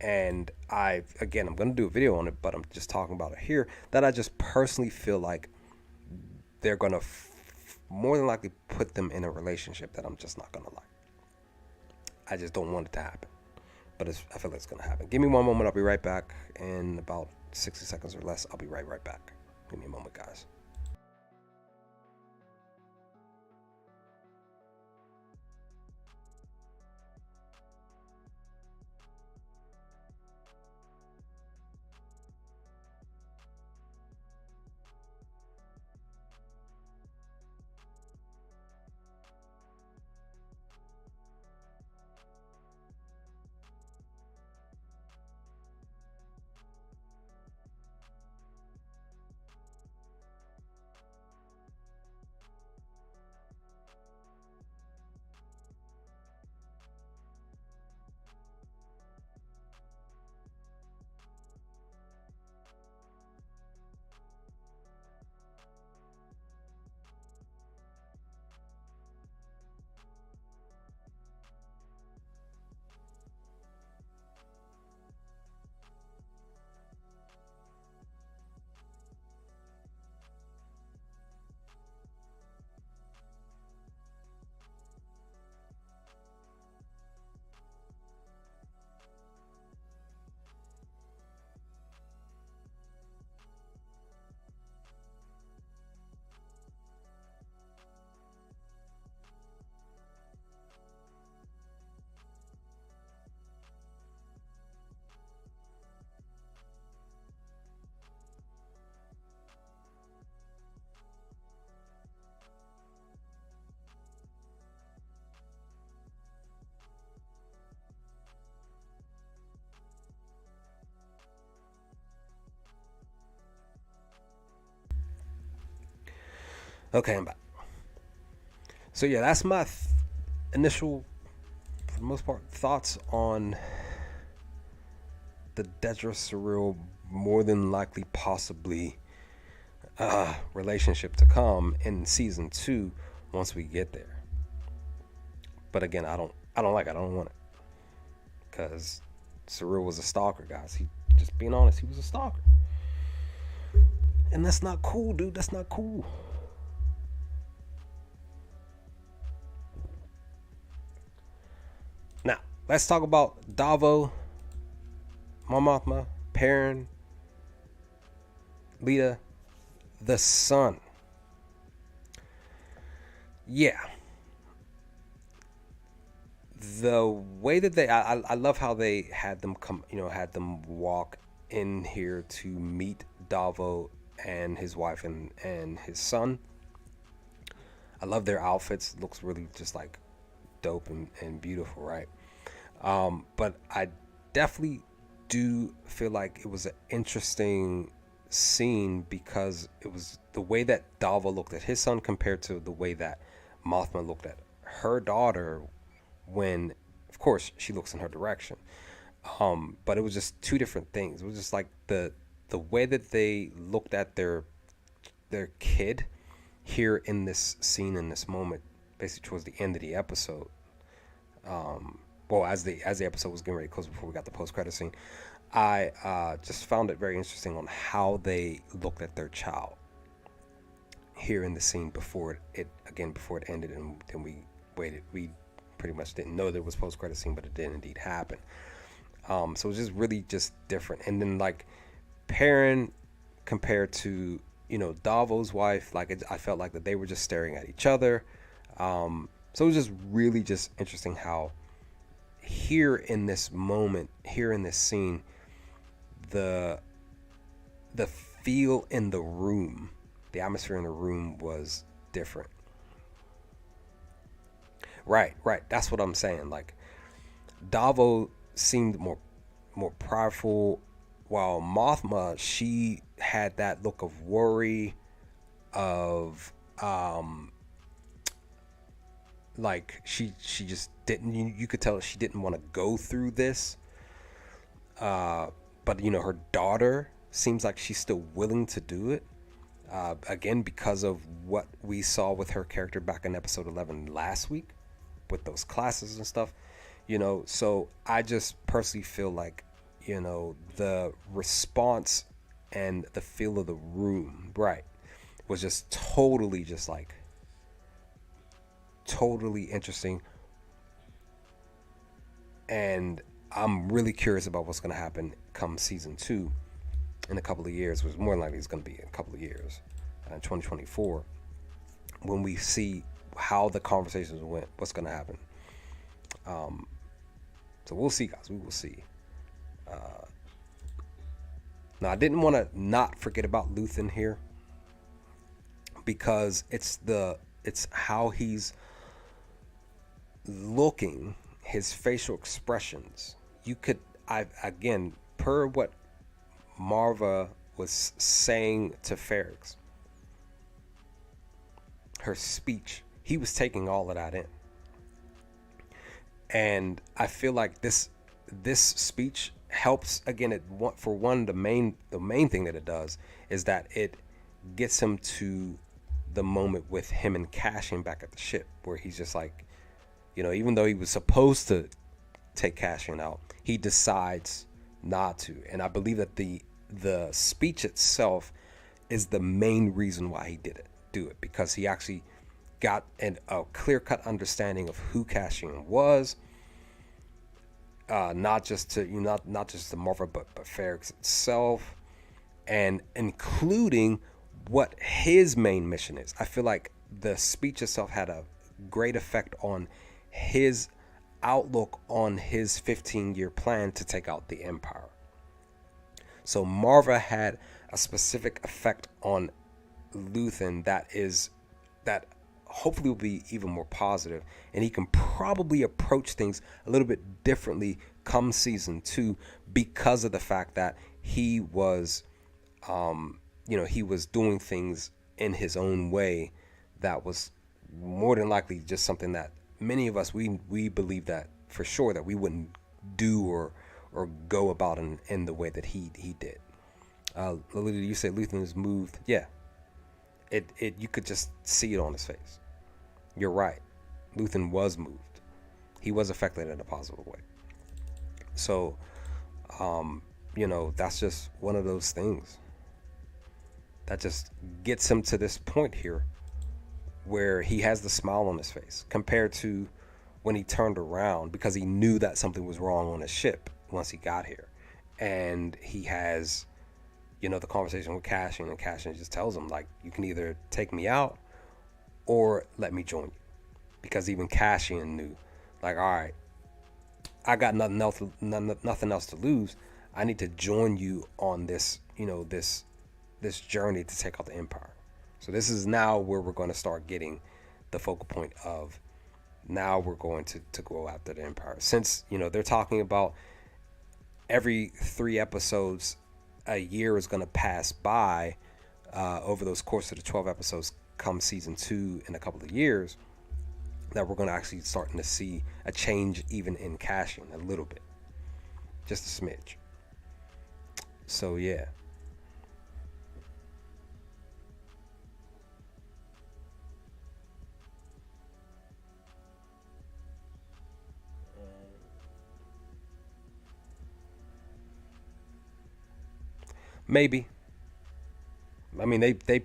And I'm going to do a video on it, but I'm just talking about it here, that I just personally feel like they're going to more than likely put them in a relationship that I'm just not going to like. I just don't want it to happen, but I feel like it's going to happen. Give me one moment. I'll be right back. In about 60 seconds or less, I'll be right back. Give me a moment, guys. Okay, I'm back. So yeah, that's my initial, for the most part, thoughts on the Dedra Surreal, more than likely, possibly, relationship to come in season 2 once we get there. But again, I don't like it. I don't want it because Surreal was a stalker, guys. He, just being honest, he was a stalker, and that's not cool, dude. That's not cool. Now let's talk about Davo, Mon Mothma, Perrin, Lita, the son. Yeah, the way that I love how they had them come, had them walk in here to meet Davo and his wife and his son. I love their outfits. Looks really just like dope and beautiful, right? But I definitely do feel like it was an interesting scene because it was the way that Dava looked at his son compared to the way that Mothma looked at her daughter when, of course, she looks in her direction. But it was just two different things. It was just like the way that they looked at their kid here in this scene, in this moment, basically towards the end of the episode. Well, as the episode was getting ready to close before we got the post credit scene, I just found it very interesting on how they looked at their child here in the scene before it ended, and then we waited. We pretty much didn't know there was post credit scene, but it did indeed happen. So it was just really just different. And then like Perrin compared to Davo's wife, like I felt like that they were just staring at each other. So it was just really just interesting how here in this moment, here in this scene, the feel in the room, the atmosphere in the room was different. Right, right. That's what I'm saying. Like Davo seemed more prideful, while Mothma, she had that look of worry, of like she just didn't. You could tell she didn't want to go through this. But her daughter seems like she's still willing to do it. Again, because of what we saw with her character back in episode 11 last week, with those classes and stuff. So I just personally feel like the response and the feel of the room, right, was just totally totally interesting. And I'm really curious about what's going to happen come season 2 in a couple of years, which more than likely is going to be in a couple of years, in 2024, when we see how the conversations went, what's going to happen. So we'll see, guys. We will see. Now, I didn't want to not forget about Luthen here, because it's how he's looking, his facial expressions. Again, per what Marva was saying to Ferrix, her speech, he was taking all of that in. And I feel like this speech helps, again, the main thing that it does is that it gets him to the moment with him and Cassian back at the ship, where he's just like, even though he was supposed to take Cassian out, he decides not to. And I believe that the speech itself is the main reason why he did do it, because he actually got a clear-cut understanding of who Cassian was, not just to Marva, but Ferrix itself, and including what his main mission is. I feel like the speech itself had a great effect on his outlook on his 15-year plan to take out the Empire. So Marva had a specific effect on Luthen that hopefully will be even more positive, and he can probably approach things a little bit differently come season 2, because of the fact that he was he was doing things in his own way that was more than likely just something that many of us we believe that for sure that we wouldn't do or go about in the way that he did. Lolita, you said Luthen was moved. Yeah, it you could just see it on his face. You're right. Luthen was moved. He was affected in a positive way. So, that's just one of those things that just gets him to this point here where he has the smile on his face compared to when he turned around because he knew that something was wrong on his ship once he got here. And he has, the conversation with Cassian, and Cassian just tells him, like, you can either take me out or let me join you. Because even Cassian knew, like, all right, I got nothing else to lose. I need to join you on this, this journey to take out the Empire. So this is now where we're going to start getting the focal point of now we're going to go after the Empire. Since, they're talking about every 3 episodes, a year is going to pass by over those course of the 12 episodes come season 2 in a couple of years, that we're going to actually starting to see a change even in Cassian a little bit. Just a smidge. So, yeah. Maybe. I mean, they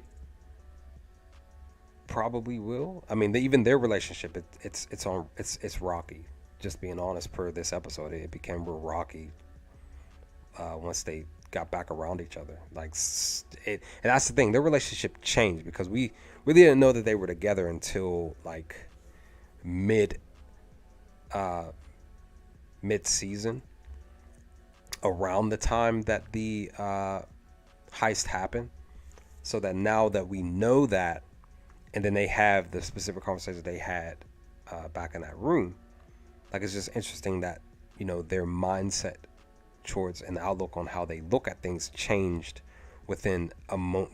probably will. I mean, even their relationship, it's rocky. Just being honest, per this episode, it became real rocky once they got back around each other. And that's the thing. Their relationship changed because we really didn't know that they were together until like mid mid season, around the time that the heist happened. So that now that we know that, and then they have the specific conversation they had back in that room, like it's just interesting that their mindset towards an outlook on how they look at things changed within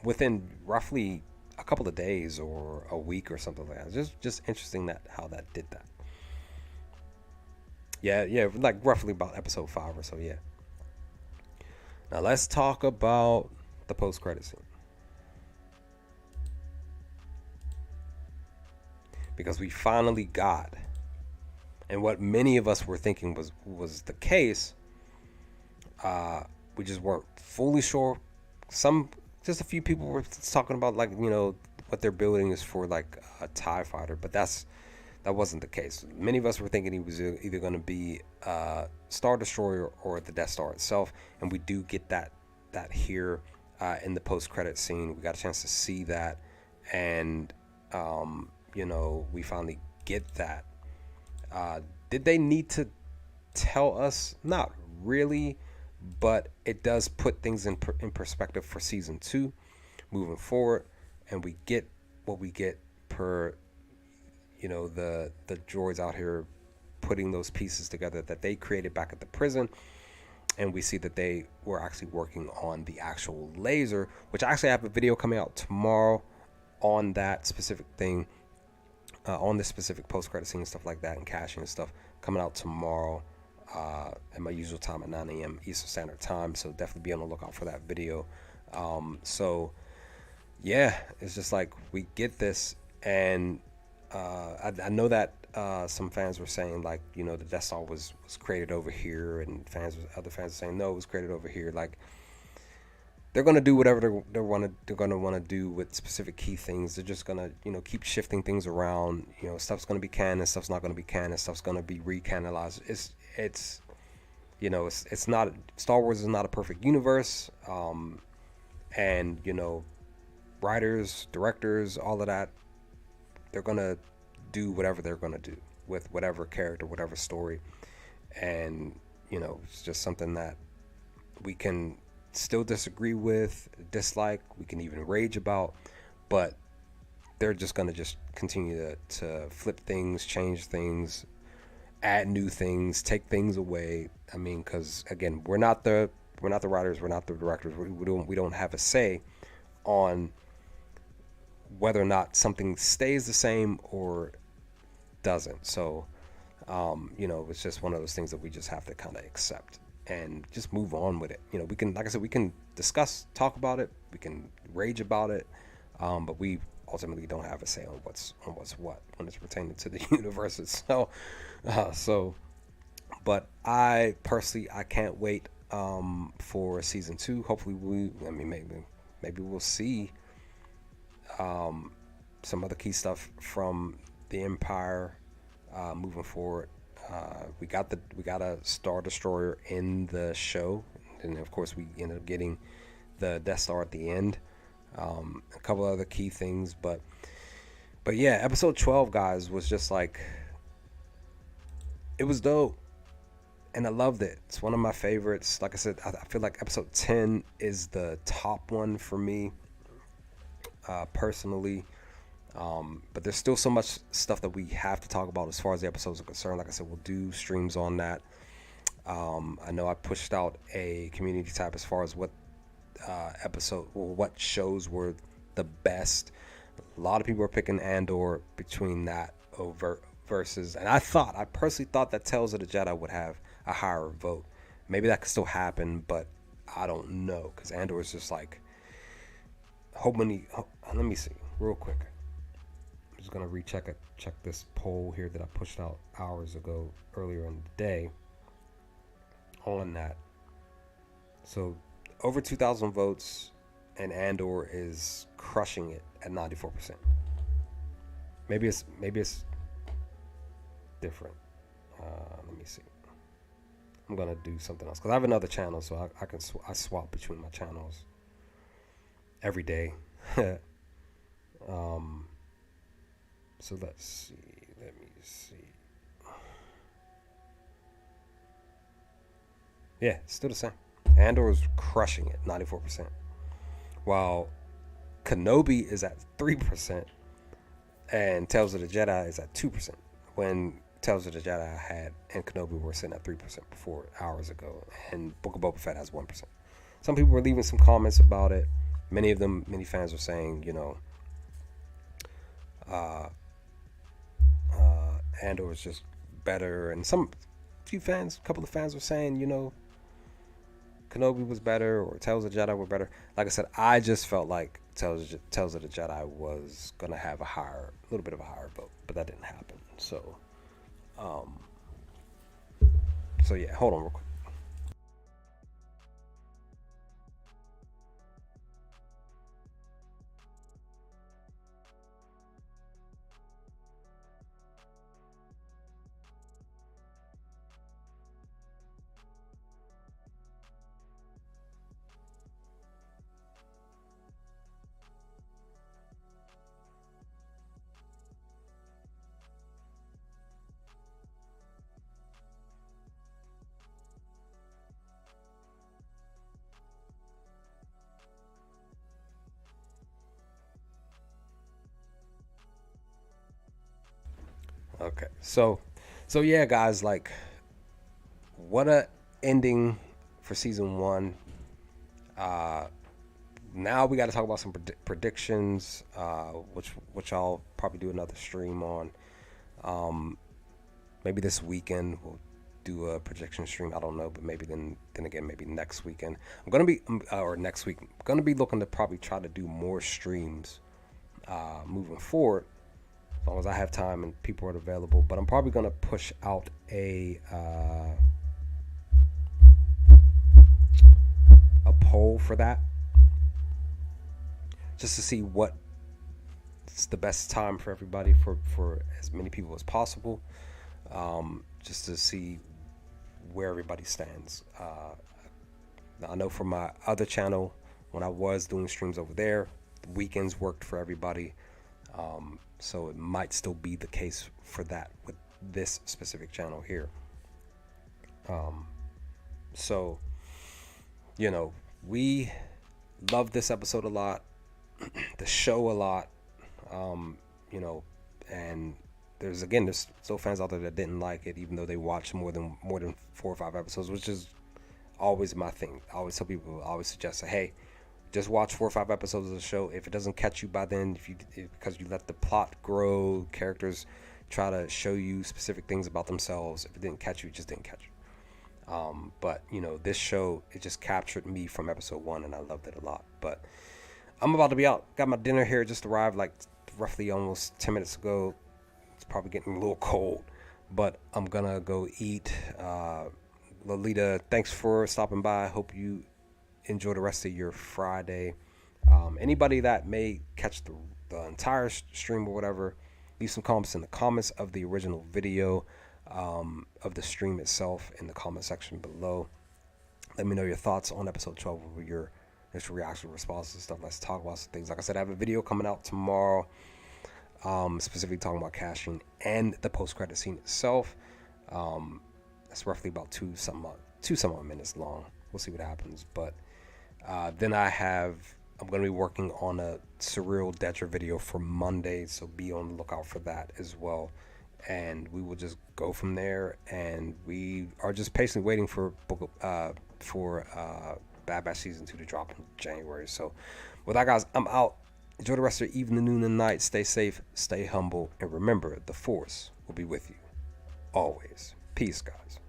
within roughly a couple of days or a week or something like that. It's just interesting that how that did that. Yeah, like roughly about episode 5 or so. Yeah. Now let's talk about the post-credit scene, because we finally got, and what many of us were thinking was the case. We just weren't fully sure. Just a few people were talking about like what they're building is for like a TIE fighter, but that wasn't the case. Many of us were thinking he was either going to be Star Destroyer or the Death Star itself, and we do get that here in the post-credit scene. We got a chance to see that, and we finally get that. Did they need to tell us? Not really, but it does put things in perspective for season 2 moving forward, and we get what we get per the droids out here putting those pieces together that they created back at the prison. And we see that they were actually working on the actual laser, which I actually have a video coming out tomorrow on that specific thing, on this specific post-credit scene and stuff like that, and caching and stuff coming out tomorrow at my usual time at 9 a.m. Eastern Standard Time. So definitely be on the lookout for that video. So yeah, it's just like we get this, and I know that some fans were saying like the Death Star was created over here, and other fans were saying no, it was created over here. Like they're gonna do whatever they're gonna want to do with specific key things. They're just gonna keep shifting things around. Stuff's gonna be canon, stuff's not gonna be canon, stuff's gonna be recanonized. It's not, Star Wars is not a perfect universe, and writers, directors, all of that, they're gonna do whatever they're gonna do with whatever character, whatever story, and it's just something that we can still disagree with, dislike, we can even rage about, but they're just gonna just continue to flip things, change things, add new things, take things away. I mean, because again, we're not the writers, we're not the directors, we don't have a say on whether or not something stays the same or doesn't. So, it's just one of those things that we just have to kind of accept and just move on with it. We can, like I said, we can discuss, talk about it, we can rage about it, but we ultimately don't have a say on what's what when it's pertaining to the universe itself. So, but I personally, I can't wait for season 2. Hopefully, maybe we'll see some other key stuff from the Empire moving forward. We got a Star Destroyer in the show, and of course we ended up getting the Death Star at the end. A couple other key things, but yeah, episode 12, guys, was just like, it was dope, and I loved it. It's one of my favorites. Like I said, I feel like episode 10 is the top one for me, personally. But there's still so much stuff that we have to talk about as far as the episodes are concerned. Like I said, we'll do streams on that. I know I pushed out a community tab as far as what what shows were the best. A lot of people are picking Andor between that over versus, and I personally thought that Tales of the Jedi would have a higher vote. Maybe that could still happen, but I don't know, because Andor is just like, let me see real quick. I'm just gonna check this poll here that I pushed out hours ago, earlier in the day, on that. So over 2,000 votes, and Andor is crushing it at 94%. Maybe it's different. Let me see. I'm gonna do something else because I have another channel, so I swap between my channels every day. So let's see. Let me see. Yeah, it's still the same. Andor is crushing it, 94%. While Kenobi is at 3%, and Tales of the Jedi is at 2%. When Tales of the Jedi and Kenobi were sitting at 3% before, hours ago, and Book of Boba Fett has 1%. Some people were leaving some comments about it. Many fans were saying, Andor is just better, and a couple of fans were saying, Kenobi was better, or Tales of the Jedi were better. Like I said, I just felt like Tales of the Jedi was gonna have a little bit of a higher vote, but that didn't happen. So yeah, hold on real quick. Okay, so yeah, guys, like, what a ending for season 1. Now we got to talk about some predictions, which I'll probably do another stream on. Maybe this weekend we'll do a prediction stream. I don't know, but maybe then again, maybe next weekend. Or next week. I'm gonna be looking to probably try to do more streams moving forward, as long as I have time and people are available. But I'm probably gonna push out a poll for that, just to see what's the best time for everybody, for as many people as possible, just to see where everybody stands. I know for my other channel, when I was doing streams over there, the weekends worked for everybody, so it might still be the case for that with this specific channel here. So we love this episode a lot, the show a lot, and there's still fans out there that didn't like it, even though they watched more than 4 or 5 episodes, which is always my thing. I always tell people, I always suggest, hey, Just watch 4 or 5 episodes of the show. If it doesn't catch you by then, because you let the plot grow, characters try to show you specific things about themselves. If it didn't catch you, it just didn't catch you. But this show, it just captured me from episode 1, and I loved it a lot. But I'm about to be out. Got my dinner here, just arrived like roughly almost 10 minutes ago. It's probably getting a little cold, but I'm gonna go eat. Lolita, thanks for stopping by. Hope you enjoy the rest of your Friday. Anybody that may catch the entire stream or whatever, leave some comments in the comments of the original video of the stream itself in the comment section below. Let me know your thoughts on episode 12 over your initial reaction, responses, and stuff. Let's talk about some things. Like I said, I have a video coming out tomorrow, specifically talking about caching and the post-credit scene itself. That's roughly about two some odd minutes long. We'll see what happens. But then I'm going to be working on a surreal Dedra video for Monday, so be on the lookout for that as well. And we will just go from there. And we are just patiently waiting for Bad Batch Season 2 to drop in January. So with that, guys, I'm out. Enjoy the rest of your evening, noon, and night. Stay safe, stay humble, and remember, the Force will be with you always. Peace, guys.